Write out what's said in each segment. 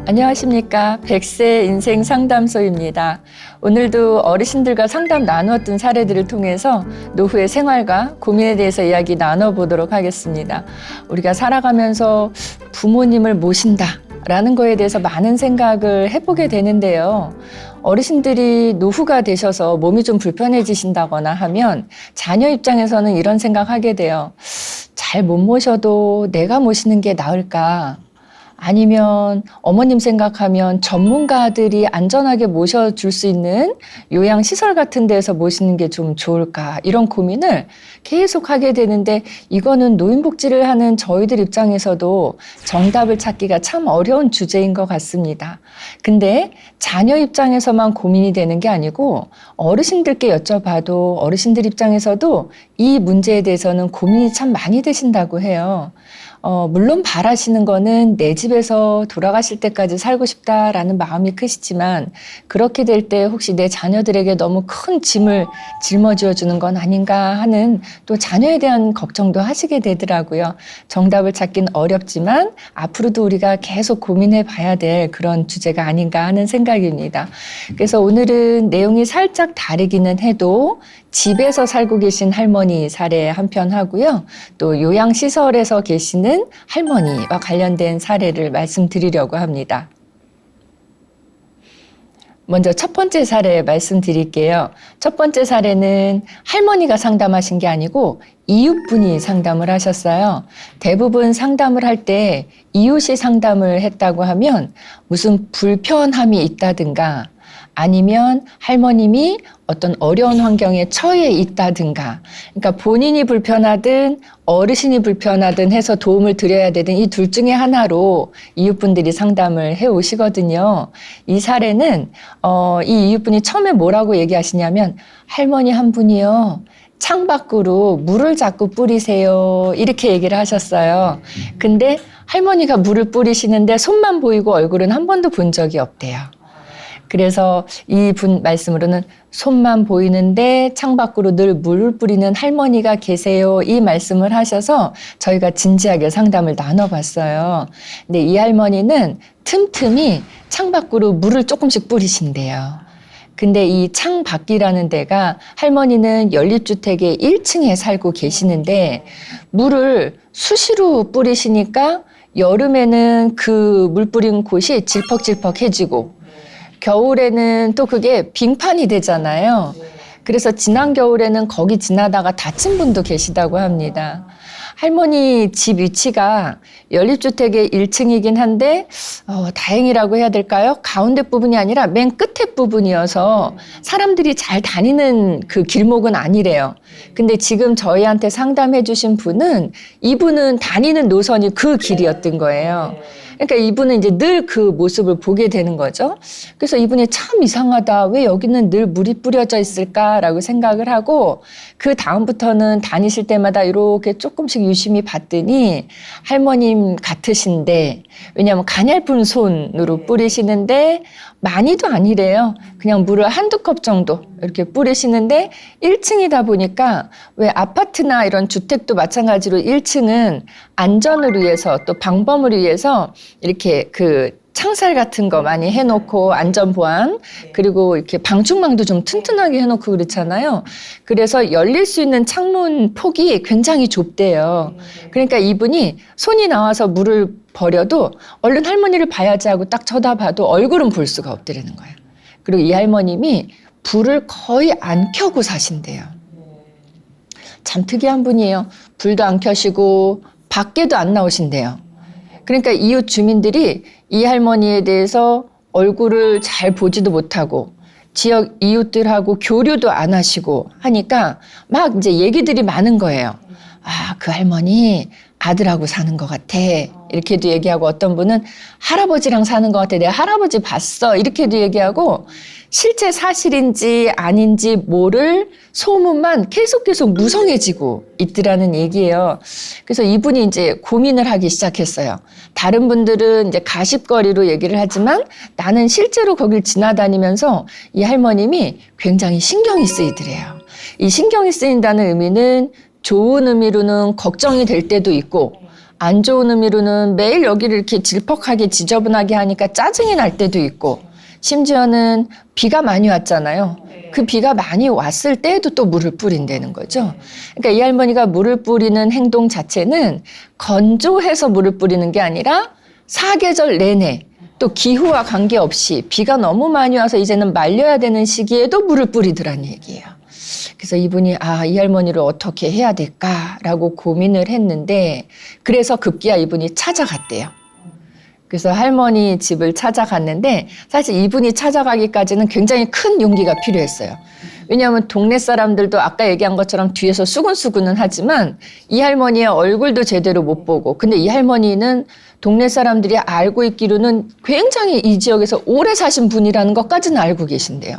안녕하십니까. 100세 인생 상담소입니다. 오늘도 어르신들과 상담 나누었던 사례들을 통해서 노후의 생활과 고민에 대해서 이야기 나눠보도록 하겠습니다. 우리가 살아가면서 부모님을 모신다 라는 거에 대해서 많은 생각을 해보게 되는데요. 어르신들이 노후가 되셔서 몸이 좀 불편해지신다거나 하면 자녀 입장에서는 이런 생각하게 돼요. 잘 못 모셔도 내가 모시는 게 나을까? 아니면 어머님 생각하면 전문가들이 안전하게 모셔줄 수 있는 요양시설 같은 데서 모시는 게 좀 좋을까 이런 고민을 계속 하게 되는데 이거는 노인복지를 하는 저희들 입장에서도 정답을 찾기가 참 어려운 주제인 것 같습니다. 근데 자녀 입장에서만 고민이 되는 게 아니고 어르신들께 여쭤봐도 어르신들 입장에서도 이 문제에 대해서는 고민이 참 많이 되신다고 해요. 물론 바라시는 거는 내 집에서 돌아가실 때까지 살고 싶다라는 마음이 크시지만 그렇게 될 때 혹시 내 자녀들에게 너무 큰 짐을 짊어지어 주는 건 아닌가 하는 또 자녀에 대한 걱정도 하시게 되더라고요. 정답을 찾긴 어렵지만 앞으로도 우리가 계속 고민해 봐야 될 그런 주제가 아닌가 하는 생각입니다. 그래서 오늘은 내용이 살짝 다르기는 해도 집에서 살고 계신 할머니 사례 한편 하고요. 또 요양시설에서 계시는 할머니와 관련된 사례를 말씀드리려고 합니다. 먼저 첫 번째 사례 말씀드릴게요. 첫 번째 사례는 할머니가 상담하신 게 아니고 이웃분이 상담을 하셨어요. 대부분 상담을 할 때 이웃이 상담을 했다고 하면 무슨 불편함이 있다든가 아니면 할머님이 어떤 어려운 환경에 처해 있다든가 그러니까 본인이 불편하든 어르신이 불편하든 해서 도움을 드려야 되든 이 둘 중에 하나로 이웃분들이 상담을 해 오시거든요. 이 사례는 이 이웃분이 처음에 뭐라고 얘기하시냐면 할머니 한 분이요. 창밖으로 물을 자꾸 뿌리세요. 이렇게 얘기를 하셨어요. 근데 할머니가 물을 뿌리시는데 손만 보이고 얼굴은 한 번도 본 적이 없대요. 그래서 이분 말씀으로는 손만 보이는데 창밖으로 늘 물을 뿌리는 할머니가 계세요. 이 말씀을 하셔서 저희가 진지하게 상담을 나눠봤어요. 근데 이 할머니는 틈틈이 창밖으로 물을 조금씩 뿌리신대요. 근데 이 창밖이라는 데가 할머니는 연립주택의 1층에 살고 계시는데 물을 수시로 뿌리시니까 여름에는 그 물 뿌린 곳이 질퍽질퍽해지고 겨울에는 또 그게 빙판이 되잖아요. 그래서 지난 겨울에는 거기 지나다가 다친 분도 계시다고 합니다. 할머니 집 위치가 연립주택의 1층이긴 한데 다행이라고 해야 될까요? 가운데 부분이 아니라 맨 끝에 부분이어서 사람들이 잘 다니는 그 길목은 아니래요. 근데 지금 저희한테 상담해 주신 분은 이분은 다니는 노선이 그 길이었던 거예요. 그러니까 이분은 이제 늘 그 모습을 보게 되는 거죠. 그래서 이분이 참 이상하다. 왜 여기는 늘 물이 뿌려져 있을까라고 생각을 하고 그 다음부터는 다니실 때마다 이렇게 조금씩 유심히 봤더니 할머님 같으신데 왜냐하면 가냘픈 손으로 뿌리시는데 많이도 아니래요. 그냥 물을 한두 컵 정도 이렇게 뿌리시는데 1층이다 보니까 왜 아파트나 이런 주택도 마찬가지로 1층은 안전을 위해서 또 방범을 위해서 이렇게 그 창살 같은 거 많이 해놓고 안전보안 그리고 이렇게 방충망도 좀 튼튼하게 해놓고 그렇잖아요. 그래서 열릴 수 있는 창문 폭이 굉장히 좁대요. 그러니까 이분이 손이 나와서 물을 버려도 얼른 할머니를 봐야지 하고 딱 쳐다봐도 얼굴은 볼 수가 없더라는 거예요. 그리고 이 할머님이 불을 거의 안 켜고 사신대요. 참 특이한 분이에요. 불도 안 켜시고 밖에도 안 나오신대요. 그러니까 이웃 주민들이 이 할머니에 대해서 얼굴을 잘 보지도 못하고 지역 이웃들하고 교류도 안 하시고 하니까 막 이제 얘기들이 많은 거예요. 아, 그 할머니 아들하고 사는 것 같아. 이렇게도 얘기하고 어떤 분은 할아버지랑 사는 것 같아. 내가 할아버지 봤어. 이렇게도 얘기하고 실제 사실인지 아닌지 모를 소문만 계속 무성해지고 있더라는 얘기예요. 그래서 이분이 이제 고민을 하기 시작했어요. 다른 분들은 이제 가십거리로 얘기를 하지만 나는 실제로 거길 지나다니면서 이 할머님이 굉장히 신경이 쓰이더래요. 이 신경이 쓰인다는 의미는 좋은 의미로는 걱정이 될 때도 있고 안 좋은 의미로는 매일 여기를 이렇게 질퍽하게 지저분하게 하니까 짜증이 날 때도 있고, 심지어는 비가 많이 왔잖아요. 그 비가 많이 왔을 때에도 또 물을 뿌린다는 거죠. 그러니까 이 할머니가 물을 뿌리는 행동 자체는 건조해서 물을 뿌리는 게 아니라 사계절 내내 또 기후와 관계없이 비가 너무 많이 와서 이제는 말려야 되는 시기에도 물을 뿌리더란 얘기예요. 그래서 이분이 이 할머니를 어떻게 해야 될까라고 고민을 했는데, 그래서 급기야 이분이 찾아갔대요. 그래서 할머니 집을 찾아갔는데, 사실 이분이 찾아가기까지는 굉장히 큰 용기가 필요했어요. 왜냐하면 동네 사람들도 아까 얘기한 것처럼 뒤에서 수근수근은 하지만 이 할머니의 얼굴도 제대로 못 보고, 근데 이 할머니는 동네 사람들이 알고 있기로는 굉장히 이 지역에서 오래 사신 분이라는 것까지는 알고 계신대요.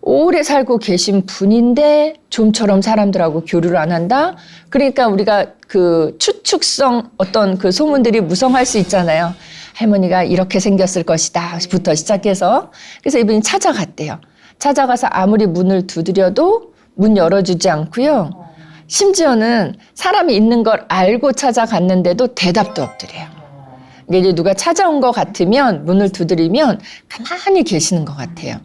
오래 살고 계신 분인데 좀처럼 사람들하고 교류를 안 한다? 그러니까 우리가 그 추측성 어떤 그 소문들이 무성할 수 있잖아요. 할머니가 이렇게 생겼을 것이다 부터 시작해서. 그래서 이분이 찾아갔대요. 찾아가서 아무리 문을 두드려도 문 열어주지 않고요. 심지어는 사람이 있는 걸 알고 찾아갔는데도 대답도 없더래요. 이제 누가 찾아온 것 같으면 문을 두드리면 가만히 계시는 것 같아요.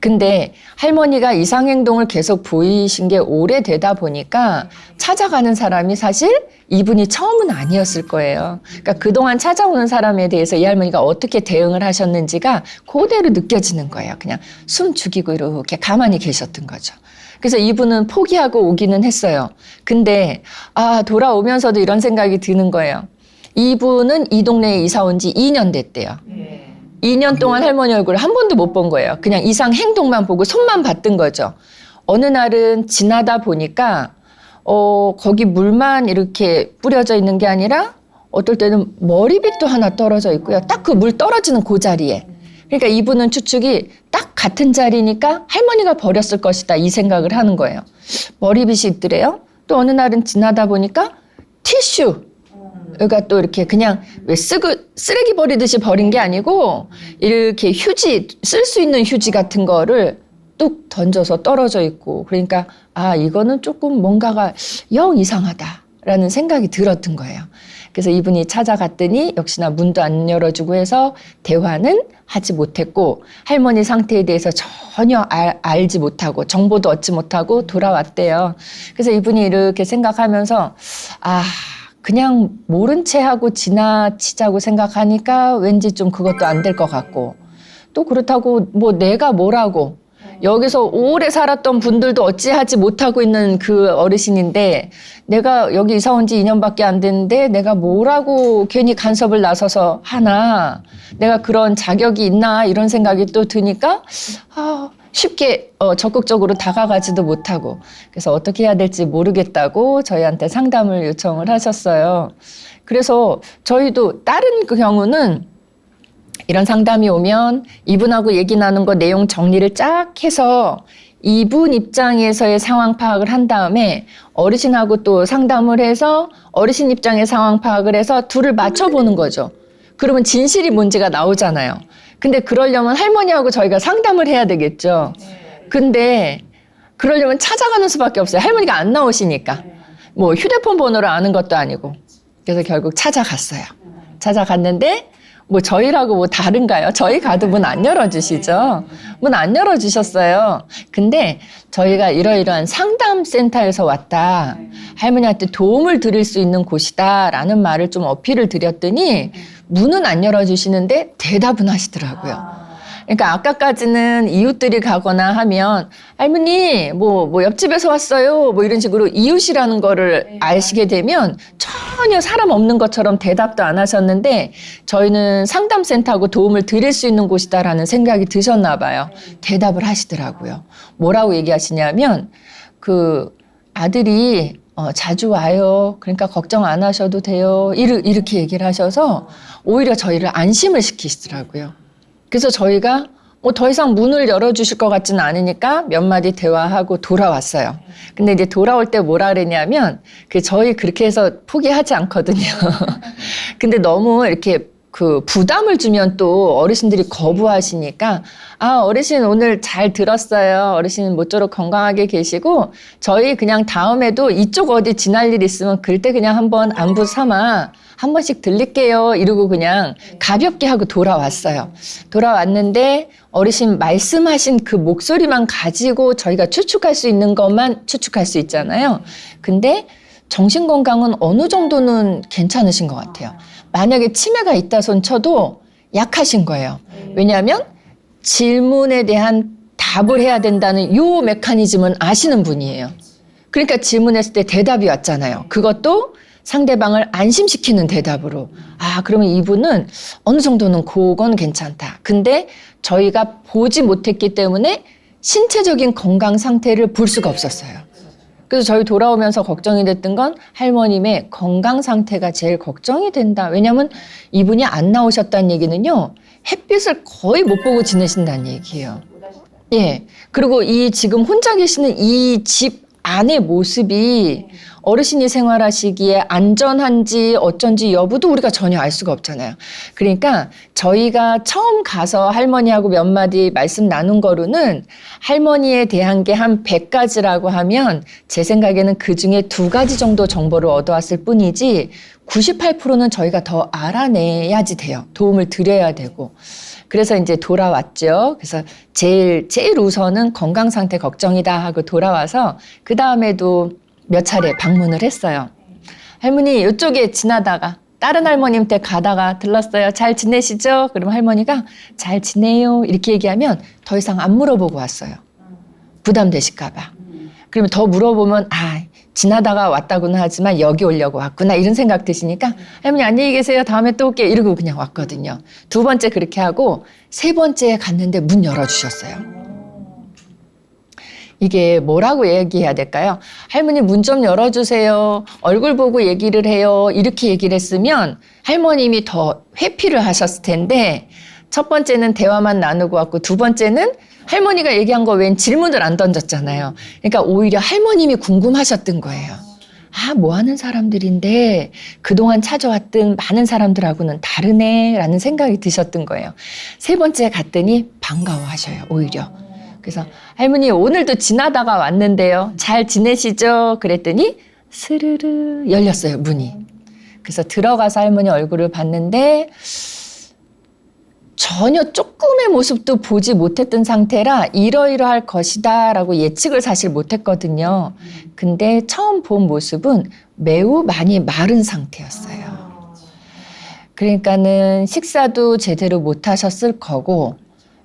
근데 할머니가 이상행동을 계속 보이신 게 오래되다 보니까 찾아가는 사람이 사실 이분이 처음은 아니었을 거예요. 그러니까 그동안 찾아오는 사람에 대해서 이 할머니가 어떻게 대응을 하셨는지가 그대로 느껴지는 거예요. 그냥 숨 죽이고 이렇게 가만히 계셨던 거죠. 그래서 이분은 포기하고 오기는 했어요. 근데 돌아오면서도 이런 생각이 드는 거예요. 이분은 이 동네에 이사 온 지 2년 됐대요. 2년 동안 할머니 얼굴을 한 번도 못 본 거예요. 그냥 이상 행동만 보고 손만 봤던 거죠. 어느 날은 지나다 보니까 거기 물만 이렇게 뿌려져 있는 게 아니라 어떨 때는 머리빗도 하나 떨어져 있고요. 딱 그 물 떨어지는 그 자리에. 그러니까 이분은 추측이 딱 같은 자리니까 할머니가 버렸을 것이다 이 생각을 하는 거예요. 머리빗이 있더래요. 또 어느 날은 지나다 보니까 티슈 그러니까 또 이렇게 그냥 왜 쓰레기 버리듯이 버린 게 아니고 이렇게 휴지, 쓸 수 있는 휴지 같은 거를 뚝 던져서 떨어져 있고, 그러니까 이거는 조금 뭔가가 영 이상하다라는 생각이 들었던 거예요. 그래서 이분이 찾아갔더니 역시나 문도 안 열어주고 해서 대화는 하지 못했고, 할머니 상태에 대해서 전혀 알지 못하고 정보도 얻지 못하고 돌아왔대요. 그래서 이분이 이렇게 생각하면서 그냥 모른 채 하고 지나치자고 생각하니까 왠지 좀 그것도 안 될 것 같고, 또 그렇다고 뭐 내가 뭐라고, 여기서 오래 살았던 분들도 어찌하지 못하고 있는 그 어르신인데 내가 여기 이사 온 지 2년밖에 안 됐는데 내가 뭐라고 괜히 간섭을 나서서 하나, 내가 그런 자격이 있나 이런 생각이 또 드니까 쉽게 적극적으로 다가가지도 못하고, 그래서 어떻게 해야 될지 모르겠다고 저희한테 상담을 요청을 하셨어요. 그래서 저희도 다른 그 경우는 이런 상담이 오면 이분하고 얘기 나눈 거 내용 정리를 쫙 해서 이분 입장에서의 상황 파악을 한 다음에 어르신하고 또 상담을 해서 어르신 입장의 상황 파악을 해서 둘을 맞춰보는 거죠. 그러면 진실이 뭔지가 나오잖아요. 근데 그러려면 할머니하고 저희가 상담을 해야 되겠죠. 근데 그러려면 찾아가는 수밖에 없어요. 할머니가 안 나오시니까. 뭐 휴대폰 번호를 아는 것도 아니고. 그래서 결국 찾아갔어요. 찾아갔는데 뭐 저희라고 뭐 다른가요? 저희 가도 문 안 열어주시죠? 문 안 열어주셨어요. 근데 저희가 이러이러한 상담센터에서 왔다, 할머니한테 도움을 드릴 수 있는 곳이다 라는 말을 좀 어필을 드렸더니 문은 안 열어주시는데 대답은 하시더라고요. 그러니까 아까까지는 이웃들이 가거나 하면 할머니 뭐 옆집에서 왔어요 뭐 이런 식으로 이웃이라는 거를 아시게 되면 전혀 사람 없는 것처럼 대답도 안 하셨는데, 저희는 상담센터하고 도움을 드릴 수 있는 곳이다라는 생각이 드셨나 봐요. 대답을 하시더라고요. 뭐라고 얘기하시냐면 그 아들이 자주 와요. 그러니까 걱정 안 하셔도 돼요. 이렇게 얘기를 하셔서 오히려 저희를 안심을 시키시더라고요. 그래서 저희가 더 이상 문을 열어주실 것 같지는 않으니까 몇 마디 대화하고 돌아왔어요. 근데 이제 돌아올 때 뭐라 그랬냐면, 저희 그렇게 해서 포기하지 않거든요. 근데 너무 이렇게 그 부담을 주면 또 어르신들이 거부하시니까 어르신 오늘 잘 들었어요. 어르신 모쪼록 건강하게 계시고 저희 그냥 다음에도 이쪽 어디 지날 일 있으면 그때 그냥 한번 안부 삼아 한 번씩 들릴게요. 이러고 그냥 가볍게 하고 돌아왔어요. 돌아왔는데 어르신 말씀하신 그 목소리만 가지고 저희가 추측할 수 있는 것만 추측할 수 있잖아요. 근데 정신건강은 어느 정도는 괜찮으신 것 같아요. 만약에 치매가 있다 손 쳐도 약하신 거예요. 왜냐하면 질문에 대한 답을 해야 된다는 요 메커니즘은 아시는 분이에요. 그러니까 질문했을 때 대답이 왔잖아요. 그것도 상대방을 안심시키는 대답으로. 그러면 이분은 어느 정도는 그건 괜찮다. 근데 저희가 보지 못했기 때문에 신체적인 건강 상태를 볼 수가 없었어요. 그래서 저희 돌아오면서 걱정이 됐던 건 할머님의 건강 상태가 제일 걱정이 된다. 왜냐하면 이분이 안 나오셨다는 얘기는요. 햇빛을 거의 못 보고 지내신다는 얘기예요. 예. 그리고 이 지금 혼자 계시는 이 집 안의 모습이 어르신이 생활하시기에 안전한지 어쩐지 여부도 우리가 전혀 알 수가 없잖아요. 그러니까 저희가 처음 가서 할머니하고 몇 마디 말씀 나눈 거로는 할머니에 대한 게 한 100가지라고 하면 제 생각에는 그중에 2가지 정도 정보를 얻어왔을 뿐이지 98%는 저희가 더 알아내야지 돼요. 도움을 드려야 되고. 그래서 이제 돌아왔죠. 그래서 제일 우선은 건강 상태 걱정이다 하고 돌아와서 그 다음에도 몇 차례 방문을 했어요. 할머니 이쪽에 지나다가 다른 할머님 댁 가다가 들렀어요. 잘 지내시죠? 그럼 할머니가 잘 지내요. 이렇게 얘기하면 더 이상 안 물어보고 왔어요. 부담되실까 봐. 그러면 더 물어보면 지나다가 왔다고는 하지만 여기 오려고 왔구나 이런 생각 드시니까 할머니 안녕히 계세요. 다음에 또 올게요. 이러고 그냥 왔거든요. 2번째 그렇게 하고 3번째에 갔는데 문 열어주셨어요. 이게 뭐라고 얘기해야 될까요? 할머니 문 좀 열어주세요. 얼굴 보고 얘기를 해요. 이렇게 얘기를 했으면 할머님이 더 회피를 하셨을 텐데 첫 번째는 대화만 나누고 왔고 2번째는 할머니가 얘기한 거 웬 질문을 안 던졌잖아요. 그러니까 오히려 할머님이 궁금하셨던 거예요. 뭐 하는 사람들인데 그동안 찾아왔던 많은 사람들하고는 다르네 라는 생각이 드셨던 거예요. 3번째 갔더니 반가워하셔요. 오히려. 그래서 할머니 오늘도 지나다가 왔는데요. 잘 지내시죠? 그랬더니 스르르 열렸어요. 문이. 그래서 들어가서 할머니 얼굴을 봤는데 전혀 조금의 모습도 보지 못했던 상태라 이러이러할 것이다 라고 예측을 사실 못했거든요. 근데 처음 본 모습은 매우 많이 마른 상태였어요. 그러니까는 식사도 제대로 못 하셨을 거고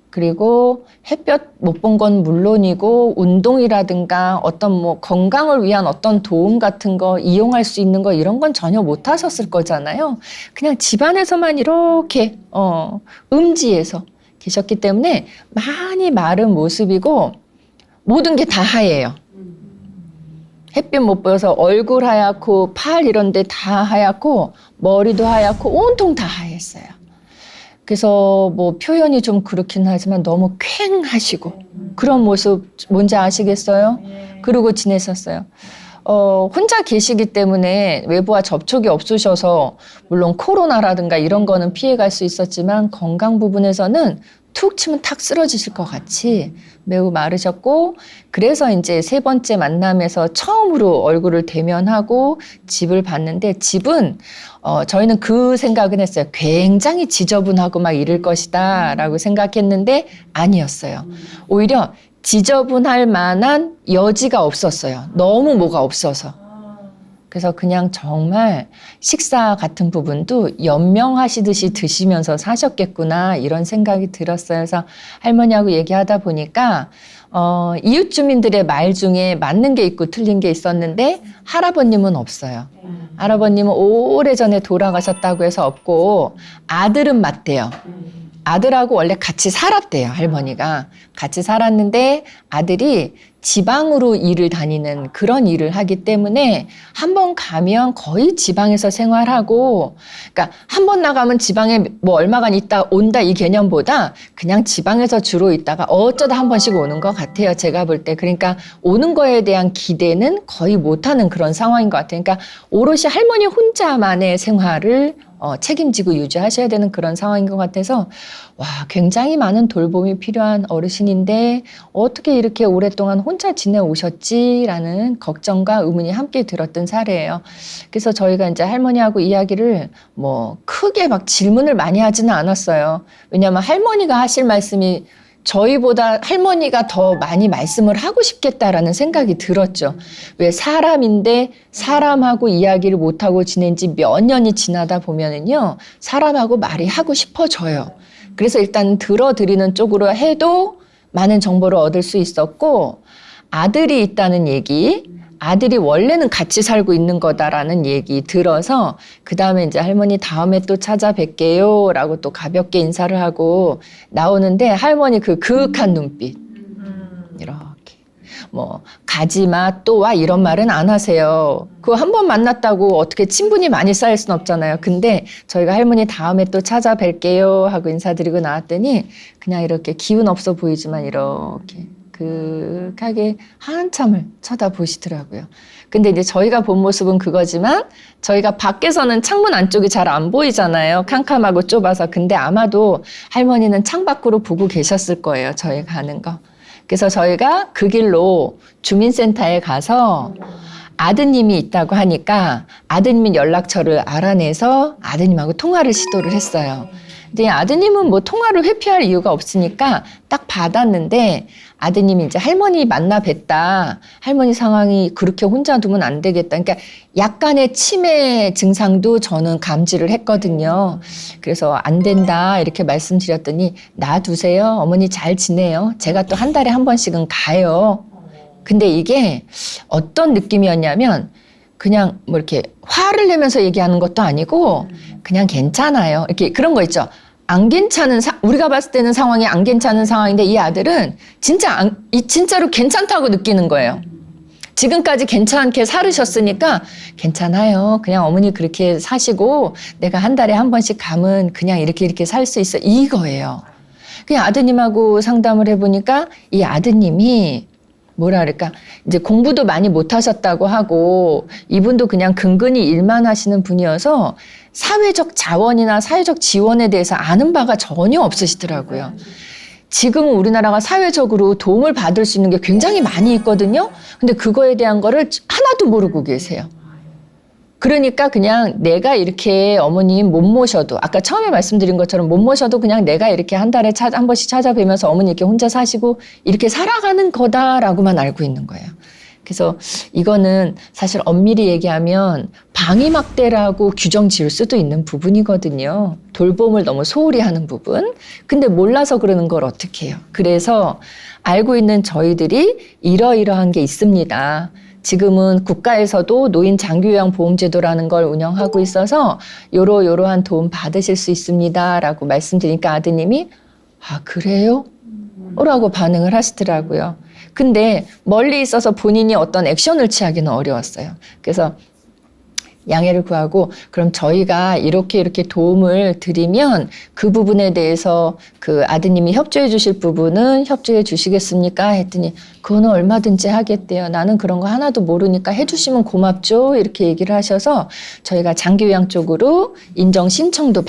그리고 햇볕 못 본 건 물론이고 운동이라든가 어떤 건강을 위한 어떤 도움 같은 거 이용할 수 있는 거 이런 건 전혀 못 하셨을 거잖아요. 그냥 집안에서만 이렇게 음지에서 계셨기 때문에 많이 마른 모습이고 모든 게 다 하얘요. 햇빛 못 보여서 얼굴 하얗고 팔 이런 데 다 하얗고 머리도 하얗고 온통 다 하였어요. 그래서 표현이 좀 그렇긴 하지만 너무 퀭하시고 그런 모습 뭔지 아시겠어요? 그러고 지냈었어요. 혼자 계시기 때문에 외부와 접촉이 없으셔서 물론 코로나라든가 이런 거는 피해갈 수 있었지만 건강 부분에서는 툭 치면 탁 쓰러지실 것 같이 매우 마르셨고 그래서 이제 3번째 만남에서 처음으로 얼굴을 대면하고 집을 봤는데 집은 저희는 그 생각은 했어요. 굉장히 지저분하고 막 이럴 것이다 라고 생각했는데 아니었어요. 오히려 지저분할 만한 여지가 없었어요. 너무 뭐가 없어서. 그래서 그냥 정말 식사 같은 부분도 연명하시듯이 드시면서 사셨겠구나 이런 생각이 들었어요. 그래서 할머니하고 얘기하다 보니까 이웃 주민들의 말 중에 맞는 게 있고 틀린 게 있었는데 할아버님은 없어요. 할아버님은 오래전에 돌아가셨다고 해서 없고 아들은 맞대요. 아들하고 원래 같이 살았대요. 할머니가. 같이 살았는데 아들이 지방으로 일을 다니는 그런 일을 하기 때문에 한 번 가면 거의 지방에서 생활하고 그러니까 한 번 나가면 지방에 얼마간 있다 온다 이 개념보다 그냥 지방에서 주로 있다가 어쩌다 한 번씩 오는 것 같아요. 제가 볼 때. 그러니까 오는 거에 대한 기대는 거의 못하는 그런 상황인 것 같아요. 그러니까 오롯이 할머니 혼자만의 생활을 책임지고 유지하셔야 되는 그런 상황인 것 같아서 와, 굉장히 많은 돌봄이 필요한 어르신인데 어떻게 이렇게 오랫동안 혼자 지내오셨지라는 걱정과 의문이 함께 들었던 사례예요. 그래서 저희가 이제 할머니하고 이야기를 뭐 크게 막 질문을 많이 하지는 않았어요. 왜냐하면 할머니가 하실 말씀이 저희보다 할머니가 더 많이 말씀을 하고 싶겠다라는 생각이 들었죠. 왜 사람인데 사람하고 이야기를 못하고 지낸 지 몇 년이 지나다 보면은요, 사람하고 말이 하고 싶어져요. 그래서 일단 들어드리는 쪽으로 해도 많은 정보를 얻을 수 있었고, 아들이 있다는 얘기, 아들이 원래는 같이 살고 있는 거다라는 얘기 들어서 그 다음에 이제 할머니 다음에 또 찾아뵐게요 라고 또 가볍게 인사를 하고 나오는데 할머니 그 그윽한 눈빛 이렇게 뭐 가지마 또 와 이런 말은 안 하세요. 그거 한 번 만났다고 어떻게 친분이 많이 쌓일 순 없잖아요. 근데 저희가 할머니 다음에 또 찾아뵐게요 하고 인사드리고 나왔더니 그냥 이렇게 기운 없어 보이지만 이렇게 그윽하게 한참을 쳐다보시더라고요. 근데 이제 저희가 본 모습은 그거지만 저희가 밖에서는 창문 안쪽이 잘 안 보이잖아요. 캄캄하고 좁아서. 근데 아마도 할머니는 창밖으로 보고 계셨을 거예요. 저희 가는 거. 그래서 저희가 그 길로 주민센터에 가서 아드님이 있다고 하니까 아드님 연락처를 알아내서 아드님하고 통화를 시도를 했어요. 근데 아드님은 뭐 통화를 회피할 이유가 없으니까 딱 받았는데 아드님이 이제 할머니 만나 뵀다. 할머니 상황이 그렇게 혼자 두면 안 되겠다. 그러니까 약간의 치매 증상도 저는 감지를 했거든요. 그래서 안 된다 이렇게 말씀드렸더니 놔두세요. 어머니 잘 지내요. 제가 또 한 달에 한 번씩은 가요. 근데 이게 어떤 느낌이었냐면 그냥 뭐 이렇게 화를 내면서 얘기하는 것도 아니고 그냥 괜찮아요. 이렇게 그런 거 있죠. 안 괜찮은 우리가 봤을 때는 상황이 안 괜찮은 상황인데 이 아들은 진짜로 괜찮다고 느끼는 거예요. 지금까지 괜찮게 살으셨으니까 괜찮아요. 그냥 어머니 그렇게 사시고 내가 한 달에 한 번씩 가면 그냥 이렇게 살 수 있어. 이거예요. 그냥 아드님하고 상담을 해보니까 이 아드님이 뭐라 그럴까 이제 공부도 많이 못하셨다고 하고 이분도 그냥 근근히 일만 하시는 분이어서 사회적 자원이나 사회적 지원에 대해서 아는 바가 전혀 없으시더라고요. 지금은 우리나라가 사회적으로 도움을 받을 수 있는 게 굉장히 많이 있거든요. 근데 그거에 대한 거를 하나도 모르고 계세요. 그러니까 그냥 내가 이렇게 어머님 못 모셔도 아까 처음에 말씀드린 것처럼 못 모셔도 그냥 내가 이렇게 한 달에 한 번씩 찾아뵈면서 어머니 이렇게 혼자 사시고 이렇게 살아가는 거다라고만 알고 있는 거예요. 그래서 이거는 사실 엄밀히 얘기하면 방위막대라고 규정 지을 수도 있는 부분이거든요. 돌봄을 너무 소홀히 하는 부분. 근데 몰라서 그러는 걸 어떻게 해요. 그래서 알고 있는 저희들이 이러이러한 게 있습니다. 지금은 국가에서도 노인 장기요양보험제도라는 걸 운영하고 있어서 요러한 도움 받으실 수 있습니다 라고 말씀드리니까 아드님이 아 그래요? 라고 반응을 하시더라고요. 근데 멀리 있어서 본인이 어떤 액션을 취하기는 어려웠어요. 그래서 양해를 구하고 그럼 저희가 이렇게 도움을 드리면 그 부분에 대해서 그 아드님이 협조해 주실 부분은 협조해 주시겠습니까? 했더니 그거는 얼마든지 하겠대요. 나는 그런 거 하나도 모르니까 해주시면 고맙죠. 이렇게 얘기를 하셔서 저희가 장기요양 쪽으로 인정 신청도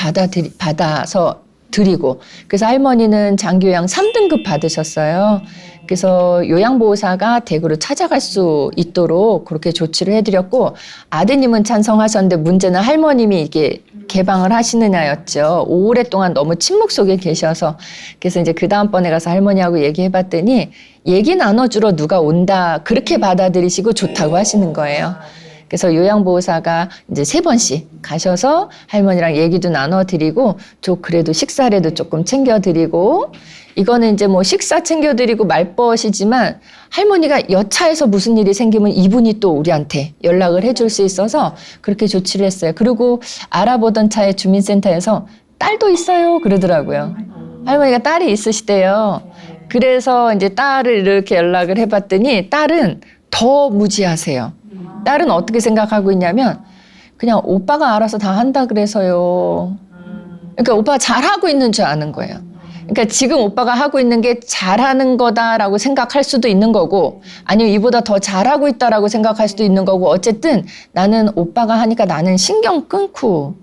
받아서 드리고 그래서 할머니는 장기요양 3등급 받으셨어요. 그래서 요양보호사가 댁으로 찾아갈 수 있도록 그렇게 조치를 해드렸고 아드님은 찬성하셨는데 문제는 할머님이 이게 개방을 하시느냐였죠. 오랫동안 너무 침묵 속에 계셔서 그래서 이제 그 다음번에 가서 할머니하고 얘기해봤더니 얘기 나눠주러 누가 온다 그렇게 받아들이시고 좋다고 하시는 거예요. 그래서 요양보호사가 이제 3번씩 가셔서 할머니랑 얘기도 나눠드리고 그래도 식사라도 조금 챙겨드리고 이거는 이제 뭐 식사 챙겨드리고 말벗이지만 할머니가 여차해서 무슨 일이 생기면 이분이 또 우리한테 연락을 해줄 수 있어서 그렇게 조치를 했어요. 그리고 알아보던 차에 주민센터에서 딸도 있어요 그러더라고요. 할머니가 딸이 있으시대요. 그래서 이제 딸을 이렇게 연락을 해봤더니 딸은 더 무지하세요. 딸은 어떻게 생각하고 있냐면 그냥 오빠가 알아서 다 한다 그래서요. 그러니까 오빠가 잘하고 있는 줄 아는 거예요. 그러니까 지금 오빠가 하고 있는 게 잘하는 거다라고 생각할 수도 있는 거고 아니면 이보다 더 잘하고 있다라고 생각할 수도 있는 거고 어쨌든 나는 오빠가 하니까 나는 신경 끊고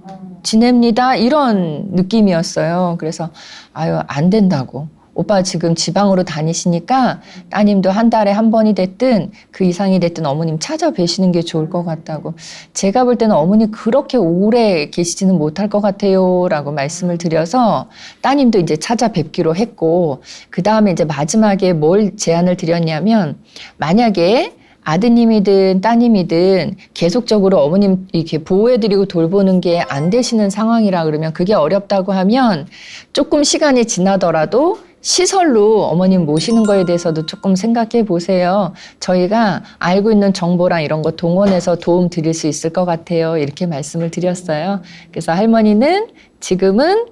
지냅니다. 이런 느낌이었어요. 그래서 아유, 안 된다고. 오빠 지금 지방으로 다니시니까 따님도 한 달에 한 번이 됐든 그 이상이 됐든 어머님 찾아뵈시는 게 좋을 것 같다고. 제가 볼 때는 어머니 그렇게 오래 계시지는 못할 것 같아요 라고 말씀을 드려서 따님도 이제 찾아뵙기로 했고, 그 다음에 이제 마지막에 뭘 제안을 드렸냐면, 만약에 아드님이든 따님이든 계속적으로 어머님 이렇게 보호해드리고 돌보는 게 안 되시는 상황이라 그러면, 그게 어렵다고 하면 조금 시간이 지나더라도 시설로 어머님 모시는 거에 대해서도 조금 생각해 보세요. 저희가 알고 있는 정보랑 이런 거 동원해서 도움 드릴 수 있을 것 같아요. 이렇게 말씀을 드렸어요. 그래서 할머니는 지금은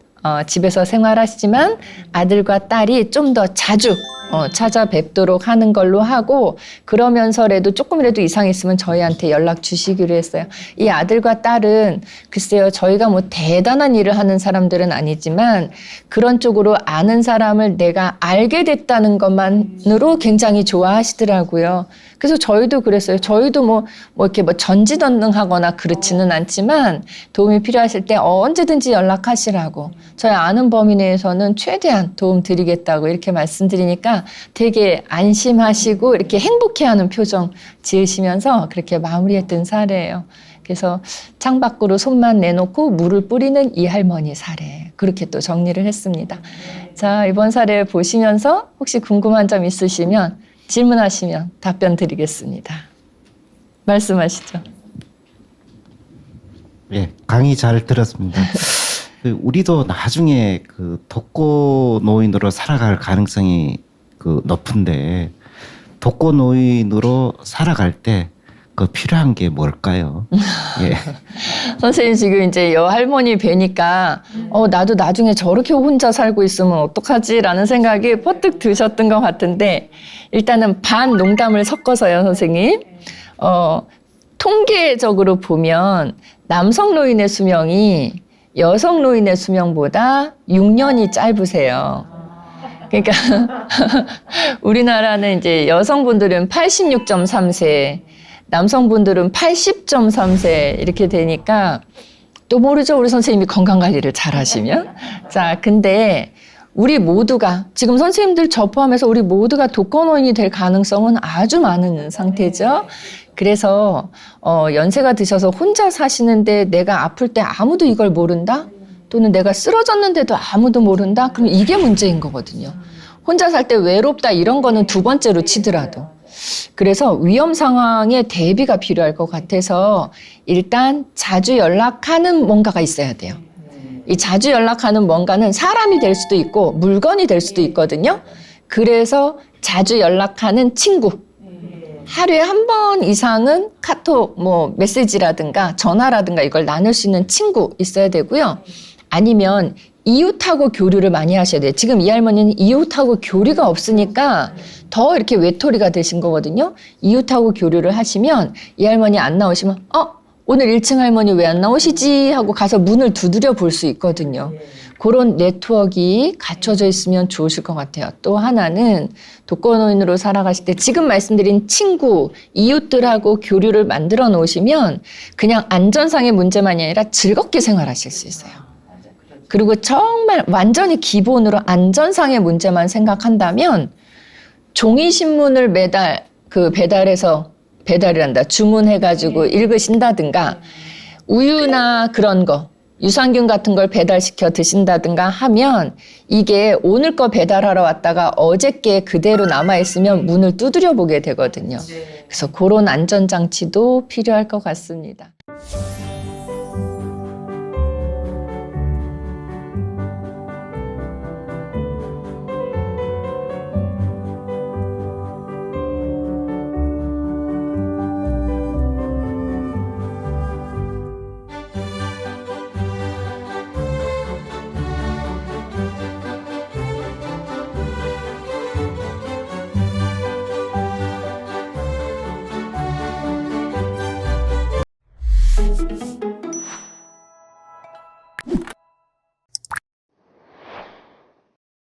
집에서 생활하시지만 아들과 딸이 좀 더 자주 찾아뵙도록 하는 걸로 하고, 그러면서라도 조금이라도 이상 있으면 저희한테 연락 주시기로 했어요. 이 아들과 딸은 글쎄요, 저희가 뭐 대단한 일을 하는 사람들은 아니지만 그런 쪽으로 아는 사람을 내가 알게 됐다는 것만으로 굉장히 좋아하시더라고요. 그래서 저희도 그랬어요. 저희도 뭐 이렇게 전지전능하거나 그렇지는 않지만 도움이 필요하실 때 언제든지 연락하시라고, 저희 아는 범위 내에서는 최대한 도움 드리겠다고 이렇게 말씀드리니까 되게 안심하시고 이렇게 행복해하는 표정 지으시면서 그렇게 마무리했던 사례예요. 그래서 창밖으로 손만 내놓고 물을 뿌리는 이 할머니 사례, 그렇게 또 정리를 했습니다. 자, 이번 사례 보시면서 혹시 궁금한 점 있으시면 질문하시면 답변 드리겠습니다. 말씀하시죠. 예, 강의 잘 들었습니다. 우리도 나중에 독거노인으로 살아갈 가능성이 높은데, 독거노인으로 살아갈 때 필요한 게 뭘까요? 예. 선생님 지금 이제 여할머니 뵈니까 나도 나중에 저렇게 혼자 살고 있으면 어떡하지라는 생각이 퍼뜩 드셨던 것 같은데, 일단은 반 농담을 섞어서요, 선생님. 통계적으로 보면 남성 노인의 수명이 여성 노인의 수명보다 6년이 짧으세요. 그러니까 우리나라는 이제 여성분들은 86.3세, 남성분들은 80.3세 이렇게 되니까, 또 모르죠, 우리 선생님이 건강관리를 잘 하시면. 자, 근데 우리 모두가, 지금 선생님들 저 포함해서 우리 모두가 독거노인이 될 가능성은 아주 많은 상태죠. 그래서 연세가 드셔서 혼자 사시는데 내가 아플 때 아무도 이걸 모른다? 또는 내가 쓰러졌는데도 아무도 모른다? 그럼 이게 문제인 거거든요. 혼자 살 때 외롭다 이런 거는 두 번째로 치더라도. 그래서 위험 상황에 대비가 필요할 것 같아서 일단 자주 연락하는 뭔가가 있어야 돼요. 이 자주 연락하는 뭔가는 사람이 될 수도 있고 물건이 될 수도 있거든요. 그래서 자주 연락하는 친구. 하루에 한 번 이상은 카톡, 메시지라든가 전화라든가 이걸 나눌 수 있는 친구 있어야 되고요. 아니면 이웃하고 교류를 많이 하셔야 돼요. 지금 이 할머니는 이웃하고 교류가 없으니까 더 이렇게 외톨이가 되신 거거든요. 이웃하고 교류를 하시면 이 할머니 안 나오시면 오늘 1층 할머니 왜 안 나오시지? 하고 가서 문을 두드려 볼 수 있거든요. 그런 네트워크가 갖춰져 있으면 좋으실 것 같아요. 또 하나는 독거노인으로 살아가실 때 지금 말씀드린 친구, 이웃들하고 교류를 만들어 놓으시면 그냥 안전상의 문제만이 아니라 즐겁게 생활하실 수 있어요. 그리고 정말 완전히 기본으로 안전상의 문제만 생각한다면 종이신문을 매달 배달이란다. 주문해가지고 읽으신다든가, 우유나 그런 거, 유산균 같은 걸 배달시켜 드신다든가 하면 이게 오늘 거 배달하러 왔다가 어저께 그대로 남아있으면 문을 두드려 보게 되거든요. 그래서 그런 안전장치도 필요할 것 같습니다.